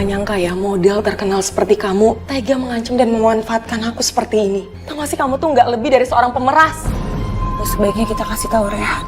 nyangka ya model terkenal seperti kamu tega mengancam dan memanfaatkan aku seperti ini. Tahu gak sih kamu tuh nggak lebih dari seorang pemeras. Sebaiknya kita kasih tahu Rehan.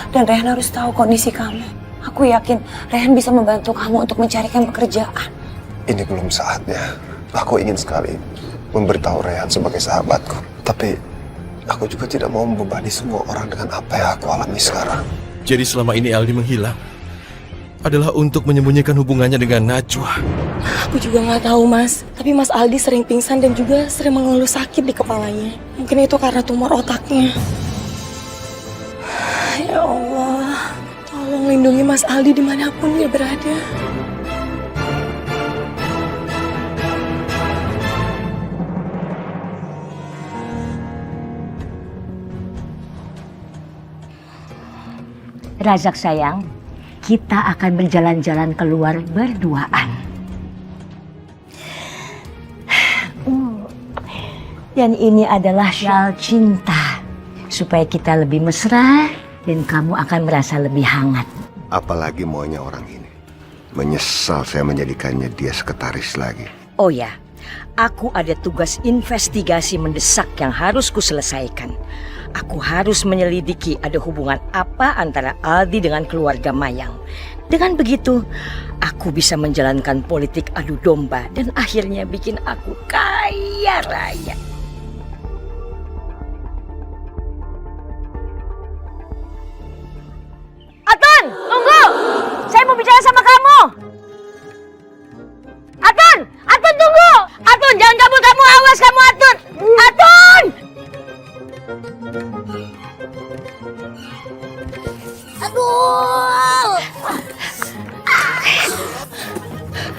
Dan Rehan harus tahu kondisi kamu. Aku yakin Rehan bisa membantu kamu untuk mencarikan pekerjaan. Ini belum saatnya. Aku ingin sekali memberitahu Rehan sebagai sahabatku. Tapi aku juga tidak mau membebani semua orang dengan apa yang aku alami sekarang. Jadi selama ini Aldi menghilang adalah untuk menyembunyikan hubungannya dengan Najwa. Aku juga nggak tahu mas. Tapi Mas Aldi sering pingsan dan juga sering mengeluh sakit di kepalanya. Mungkin itu karena tumor otaknya. Ya Allah, tolong lindungi Mas Aldi dimanapun dia berada. Razak sayang, kita akan berjalan-jalan keluar berduaan. Dan ini adalah syal cinta. Supaya kita lebih mesra dan kamu akan merasa lebih hangat. Apalagi maunya orang ini. Menyesal saya menjadikannya dia sekretaris lagi. Oh ya, aku ada tugas investigasi mendesak yang harus kuselesaikan. Aku harus menyelidiki ada hubungan apa antara Aldi dengan keluarga Mayang. Dengan begitu, aku bisa menjalankan politik adu domba dan akhirnya bikin aku kaya raya. Atun, tunggu! Saya mau bicara sama kamu. Atun, Atun tunggu! Atun, jangan kabur kamu, awas kamu Atun! Atun! Aduh!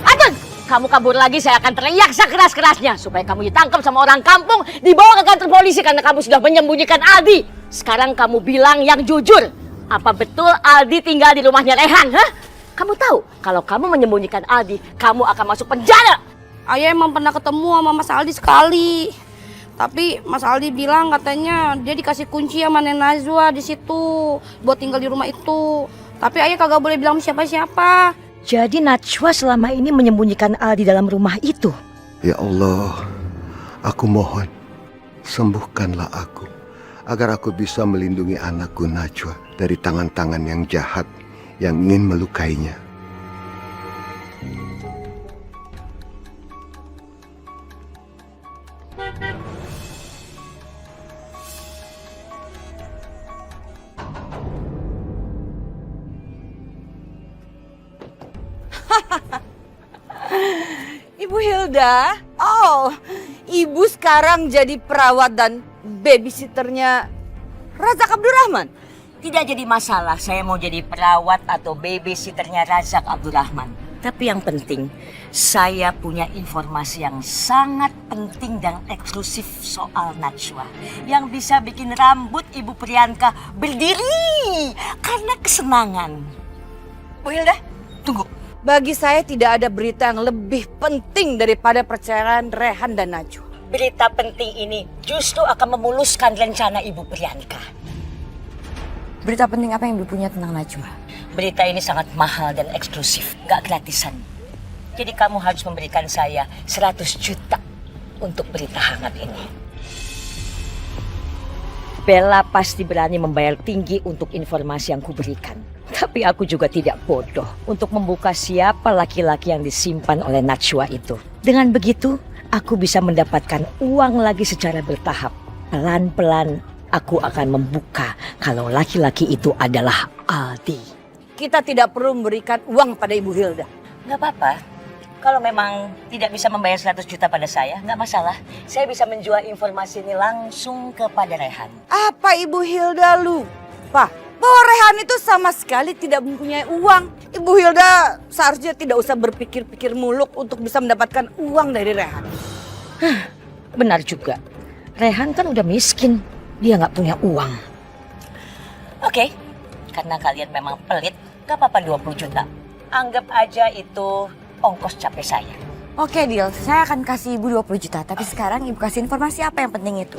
Atun, kamu kabur lagi saya akan teriak sekeras-kerasnya supaya kamu ditangkap sama orang kampung, dibawa ke kantor polisi karena kamu sudah menyembunyikan Aldi. Sekarang kamu bilang yang jujur. Apa betul Aldi tinggal di rumahnya Rehan? Hah? Kamu tahu kalau kamu menyembunyikan Aldi, kamu akan masuk penjara. Ayah emang pernah ketemu sama Mas Aldi sekali. Tapi Mas Aldi bilang katanya dia dikasih kunci sama Nenek Najwa di situ buat tinggal di rumah itu. Tapi ayah kagak boleh bilang siapa-siapa. Jadi Najwa selama ini menyembunyikan Aldi dalam rumah itu. Ya Allah, aku mohon sembuhkanlah aku agar aku bisa melindungi anakku Najwa dari tangan-tangan yang jahat yang ingin melukainya. Ibu Hilda, oh, ibu sekarang jadi perawat dan babysitternya Razak Abdurrahman. Tidak jadi masalah saya mau jadi perawat atau babysitternya Razak Abdurrahman. Tapi yang penting, saya punya informasi yang sangat penting dan eksklusif soal Najwa. Yang bisa bikin rambut Ibu Priyanka berdiri karena kesenangan. Bu Hilda, tunggu. Bagi saya tidak ada berita yang lebih penting daripada perceraian Rehan dan Najwa. Berita penting ini justru akan memuluskan rencana Ibu Priyanka. Berita penting apa yang ibu punya tentang Najwa? Berita ini sangat mahal dan eksklusif, gak gratisan. Jadi kamu harus memberikan saya 100 juta untuk berita hangat ini. Bella pasti berani membayar tinggi untuk informasi yang kuberikan. Tapi aku juga tidak bodoh untuk membuka siapa laki-laki yang disimpan oleh Najwa itu. Dengan begitu, aku bisa mendapatkan uang lagi secara bertahap. Pelan-pelan aku akan membuka kalau laki-laki itu adalah Aldi. Kita tidak perlu memberikan uang pada Ibu Hilda. Nggak apa-apa. Kalau memang tidak bisa membayar 100 juta pada saya, nggak masalah. Saya bisa menjual informasi ini langsung kepada Rehan. Apa Ibu Hilda lupa bahwa Rehan itu sama sekali tidak mempunyai uang? Ibu Hilda seharusnya tidak usah berpikir-pikir muluk untuk bisa mendapatkan uang dari Rehan. Benar juga. Rehan kan udah miskin. Dia nggak punya uang. Oke, karena kalian memang pelit, nggak apa-apa 20 juta. Anggap aja itu ongkos capek saya. Oke, deal. Saya akan kasih Ibu 20 juta. Tapi sekarang Ibu kasih informasi apa yang penting itu?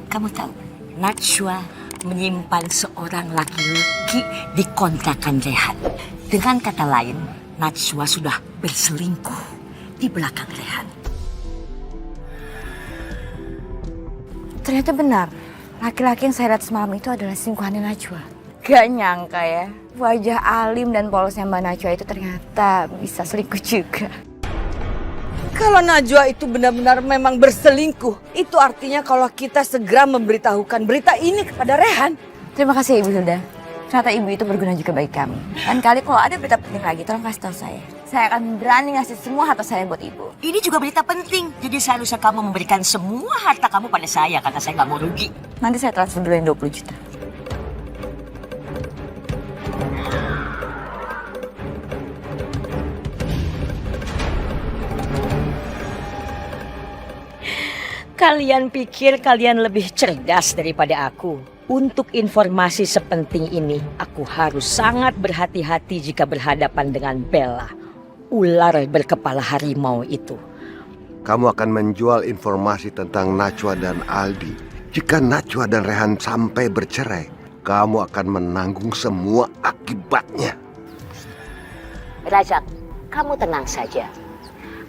Kamu tahu, Najwa menyimpan seorang laki-laki di kontrakan Rehan. Dengan kata lain, Najwa sudah berselingkuh di belakang Rehan. Ternyata benar, laki-laki yang saya lihat semalam itu adalah selingkuhannya Najwa. Gak nyangka ya, wajah alim dan polosnya Mbak Najwa itu ternyata bisa selingkuh juga. Kalau Najwa itu benar-benar memang berselingkuh, itu artinya kalau kita segera memberitahukan berita ini kepada Rehan. Terima kasih Ibu Hilda. Ternyata Ibu itu berguna juga bagi kami. Dan kali kalau ada berita penting lagi, tolong kasih tahu saya. Saya akan berani ngasih semua harta saya buat Ibu. Ini juga berita penting, jadi seharusnya kamu memberikan semua harta kamu pada saya karena saya nggak mau rugi. Nanti saya transfer dulu yang 20 juta. Kalian pikir kalian lebih cerdas daripada aku? Untuk informasi sepenting ini, aku harus sangat berhati-hati jika berhadapan dengan Bella, ular berkepala harimau itu. Kamu akan menjual informasi tentang Najwa dan Aldi. Jika Najwa dan Rehan sampai bercerai, kamu akan menanggung semua akibatnya. Rajak, kamu tenang saja.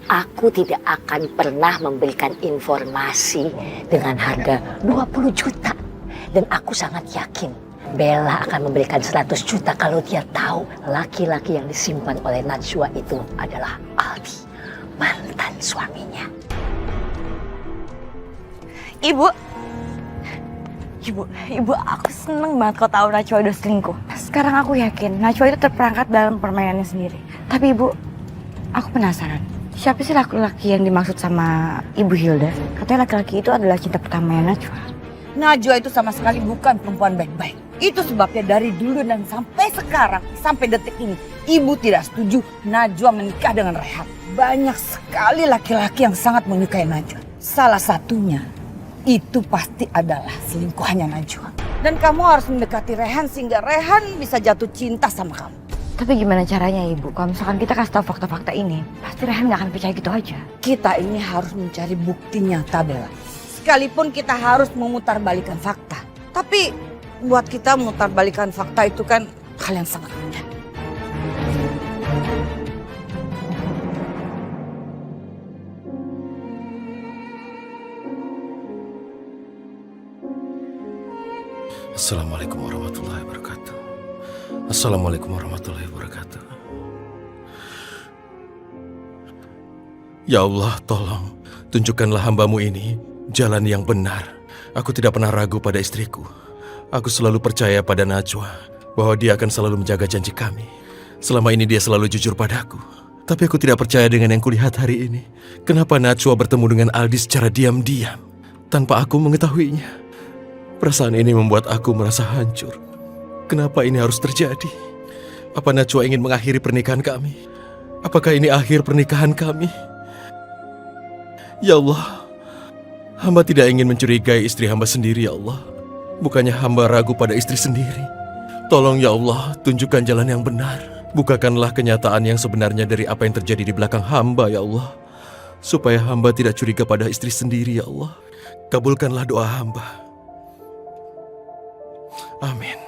Aku tidak akan pernah memberikan informasi dengan harga 20 juta. Dan aku sangat yakin Bella akan memberikan 100 juta kalau dia tahu laki-laki yang disimpan oleh Najwa itu adalah Aldi, mantan suaminya. Ibu, aku seneng banget kau tahu Najwa udah selingkuh. Sekarang aku yakin Najwa itu terperangkap dalam permainannya sendiri. Tapi Ibu, aku penasaran. Siapa sih laki-laki yang dimaksud sama Ibu Hilda? Katanya laki-laki itu adalah cinta pertamanya Najwa. Najwa itu sama sekali bukan perempuan baik-baik. Itu sebabnya dari dulu dan sampai sekarang, sampai detik ini, Ibu tidak setuju Najwa menikah dengan Rehan. Banyak sekali laki-laki yang sangat menyukai Najwa. Salah satunya itu pasti adalah selingkuhannya Najwa. Dan kamu harus mendekati Rehan sehingga Rehan bisa jatuh cinta sama kamu. Tapi gimana caranya Ibu? Kalau misalkan kita kasih tahu fakta-fakta ini, pasti Rehan gak akan percaya gitu aja. Kita ini harus mencari bukti nyata, Bella. Sekalipun kita harus memutarbalikkan fakta. Tapi buat kita memutarbalikkan fakta itu kan hal yang sangat mudah. Assalamualaikum warahmatullahi wabarakatuh. Assalamualaikum warahmatullahi wabarakatuh. Ya Allah, tolong tunjukkanlah hamba-Mu ini jalan yang benar. Aku tidak pernah ragu pada istriku. Aku selalu percaya pada Najwa bahwa dia akan selalu menjaga janji kami. Selama ini dia selalu jujur padaku. Tapi aku tidak percaya dengan yang kulihat hari ini. Kenapa Najwa bertemu dengan Aldi secara diam-diam tanpa aku mengetahuinya? Perasaan ini membuat aku merasa hancur. Kenapa ini harus terjadi? Apa Najwa ingin mengakhiri pernikahan kami? Apakah ini akhir pernikahan kami? Ya Allah, hamba tidak ingin mencurigai istri hamba sendiri, ya Allah. Bukannya hamba ragu pada istri sendiri. Tolong ya Allah, tunjukkan jalan yang benar. Bukakanlah kenyataan yang sebenarnya dari apa yang terjadi di belakang hamba, ya Allah. Supaya hamba tidak curiga pada istri sendiri, ya Allah. Kabulkanlah doa hamba. Amin.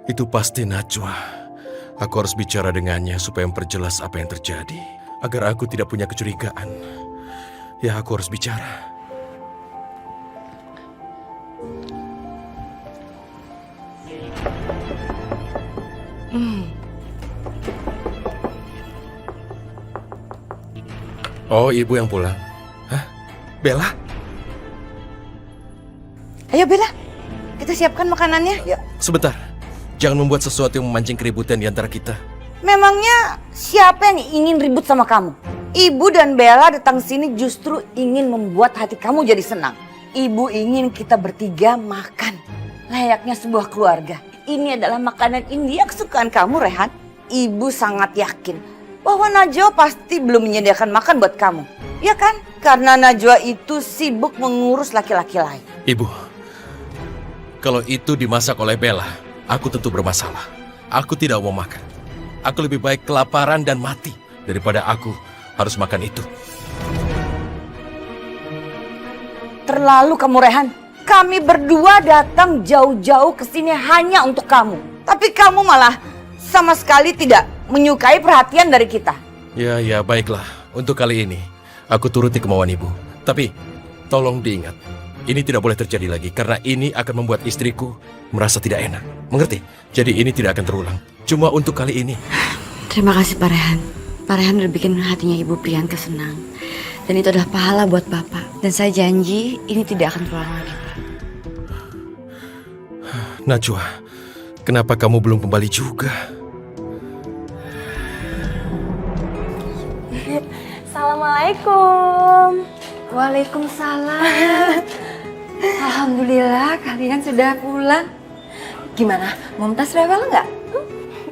Itu pasti Najwa. Aku harus bicara dengannya supaya memperjelas apa yang terjadi. Agar aku tidak punya kecurigaan. Ya, aku harus bicara. Oh, ibu yang pulang. Hah? Bella? Ayo Bella, kita siapkan makanannya. Yuk. Sebentar. Jangan membuat sesuatu yang memancing keributan di antara kita. Memangnya siapa yang ingin ribut sama kamu? Ibu dan Bella datang sini justru ingin membuat hati kamu jadi senang. Ibu ingin kita bertiga makan layaknya sebuah keluarga. Ini adalah makanan India kesukaan kamu, Rehan. Ibu sangat yakin bahwa Najwa pasti belum menyediakan makan buat kamu. Ya kan? Karena Najwa itu sibuk mengurus laki-laki lain. Ibu, kalau itu dimasak oleh Bella, aku tentu bermasalah. Aku tidak mau makan. Aku lebih baik kelaparan dan mati daripada aku harus makan itu. Terlalu kamu, Rehan. Kami berdua datang jauh-jauh ke sini hanya untuk kamu. Tapi kamu malah sama sekali tidak menyukai perhatian dari kita. Ya, ya, baiklah. Untuk kali ini, aku turuti kemauan ibu. Tapi, tolong diingat, ini tidak boleh terjadi lagi karena ini akan membuat istriku merasa tidak enak. Mengerti? Jadi ini tidak akan terulang. Cuma untuk kali ini. Terima kasih Pak Rehan. Pak Rehan udah bikin hatinya Ibu Priyanka senang. Dan itu adalah pahala buat Bapak. Dan saya janji ini tidak akan terulang lagi, Pak. Najwa, kenapa kamu belum kembali juga? Assalamualaikum. Waalaikumsalam. Alhamdulillah kalian sudah pulang. Gimana? Mumtaz rewel nggak?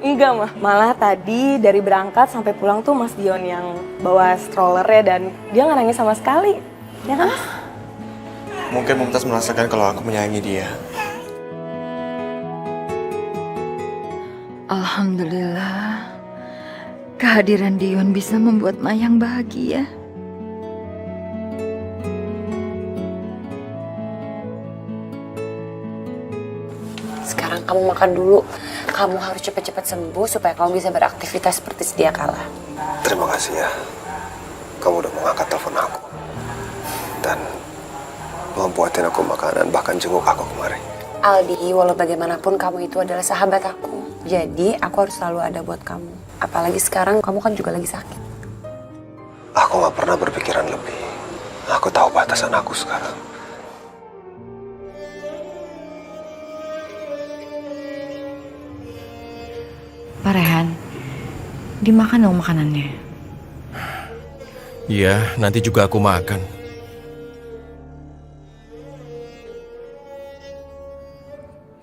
Enggak mah, malah tadi dari berangkat sampai pulang tuh Mas Dion yang bawa strollernya dan dia nggak nangis sama sekali. Ya kan? Mungkin Mumtaz merasakan kalau aku menyayangi dia. Alhamdulillah, kehadiran Dion bisa membuat Mayang bahagia. Sekarang kamu makan dulu. Kamu harus cepat-cepat sembuh supaya kamu bisa beraktivitas seperti sedia kala. Terima kasih ya. Kamu udah mengangkat telepon aku. Dan mau buatin aku makanan, bahkan jenguk aku kemarin. Aldi, walau bagaimanapun kamu itu adalah sahabat aku. Jadi aku harus selalu ada buat kamu. Apalagi sekarang kamu kan juga lagi sakit. Aku gak pernah berpikiran lebih. Aku tahu batasan aku sekarang. Pak Rehan, dimakan dong makanannya. Iya, nanti juga aku makan.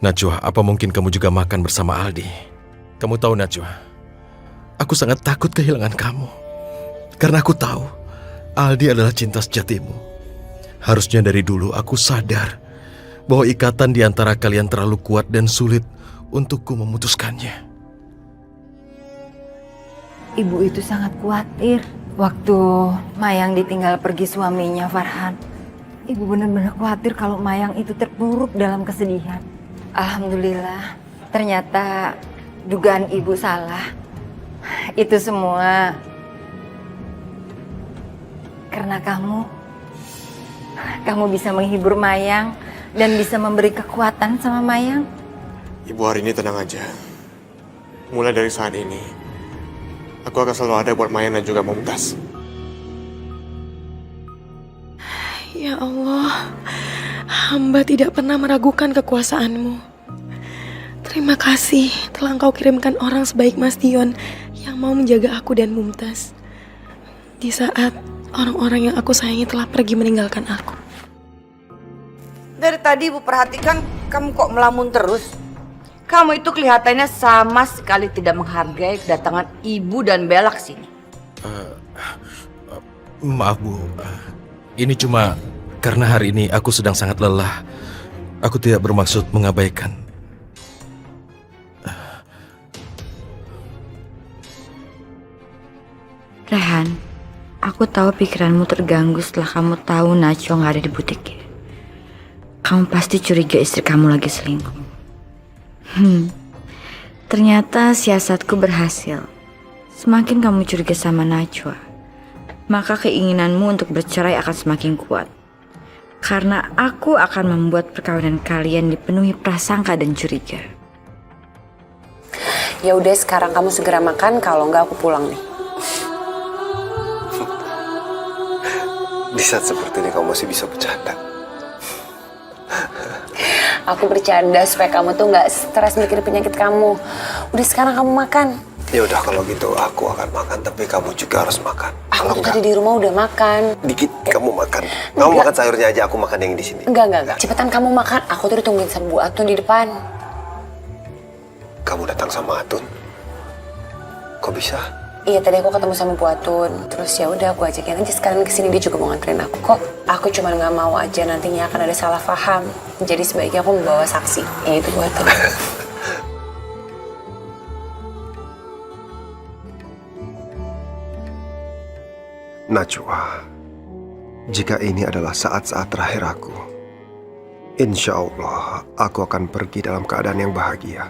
Najwa, apa mungkin kamu juga makan bersama Aldi? Kamu tahu Najwa, aku sangat takut kehilangan kamu. Karena aku tahu, Aldi adalah cinta sejatimu. Harusnya dari dulu aku sadar bahwa ikatan di antara kalian terlalu kuat dan sulit untukku memutuskannya. Ibu itu sangat khawatir waktu Mayang ditinggal pergi suaminya Farhan. Ibu benar-benar khawatir kalau Mayang itu terpuruk dalam kesedihan. Alhamdulillah, ternyata dugaan ibu salah. Itu semua karena kamu bisa menghibur Mayang dan bisa memberi kekuatan sama Mayang. Ibu hari ini tenang aja. Mulai dari saat ini, aku akan selalu ada buat Mayang dan juga Mumtaz. Ya Allah, hamba tidak pernah meragukan kekuasaanmu. Terima kasih telah Engkau kirimkan orang sebaik Mas Dion yang mau menjaga aku dan Mumtaz. Di saat orang-orang yang aku sayangi telah pergi meninggalkan aku. Dari tadi Ibu perhatikan kamu kok melamun terus. Kamu itu kelihatannya sama sekali tidak menghargai kedatangan Ibu dan Bella ke sini. Maaf Bu, ini cuma karena hari ini aku sedang sangat lelah. Aku tidak bermaksud mengabaikan. Rehan, aku tahu pikiranmu terganggu setelah kamu tahu Najwa nggak ada di butik. Kamu pasti curiga istri kamu lagi selingkuh. Ternyata siasatku berhasil. Semakin kamu curiga sama Najwa, maka keinginanmu untuk bercerai akan semakin kuat. Karena aku akan membuat perkawinan kalian dipenuhi prasangka dan curiga. Ya udah, sekarang kamu segera makan, kalau enggak aku pulang nih. Di saat seperti ini kamu masih bisa bercanda. Aku bercanda supaya kamu tuh nggak stres mikir penyakit kamu. Udah, sekarang kamu makan. Ya udah kalau gitu aku akan makan, tapi kamu juga harus makan. Kalau Aku tadi di rumah udah makan. dikit kamu makan. Kamu makan sayurnya aja, aku makan yang di sini. Enggak. Cepetan kamu makan. Aku tuh ditungguin sama Bu Atun di depan. Kamu datang sama Atun? Kok bisa? Iya, tadi aku ketemu sama Bu Atun. Terus ya udah aku ajakin aja sekarang kesini, dia juga mau nganterin aku kok. Aku cuma nggak mau aja nantinya akan ada salah paham. Jadi sebaiknya aku membawa saksi. Ya itu Bu Atun. Najwa, jika ini adalah saat-saat terakhir aku, insya Allah aku akan pergi dalam keadaan yang bahagia.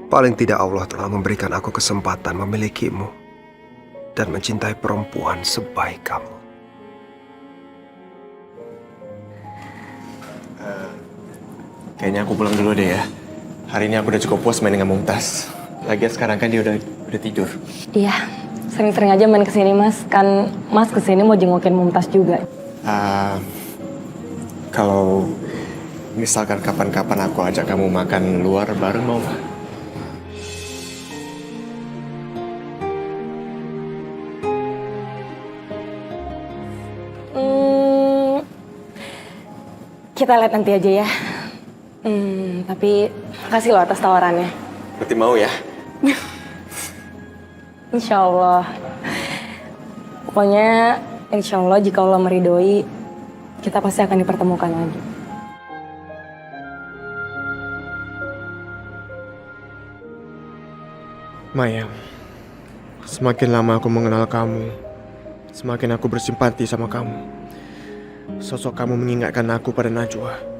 Paling tidak Allah telah memberikan aku kesempatan memilikimu dan mencintai perempuan sebaik kamu. Kayaknya aku pulang dulu deh ya. Hari ini aku udah cukup puas main dengan Mumtaz. Lagian sekarang kan dia udah tidur. Iya, sering-sering aja main kesini mas. Kan mas kesini mau jengukin Mumtaz juga. Kalau misalkan kapan-kapan aku ajak kamu makan luar bareng mau nggak? Kita lihat nanti aja ya. Tapi makasih loh atas tawarannya. Berarti mau ya? Insya Allah. Pokoknya insya Allah jika Allah meridoi, kita pasti akan dipertemukan lagi. Maya, semakin lama aku mengenal kamu, semakin aku bersimpati sama kamu. Sosok kamu mengingatkan aku pada Najwa.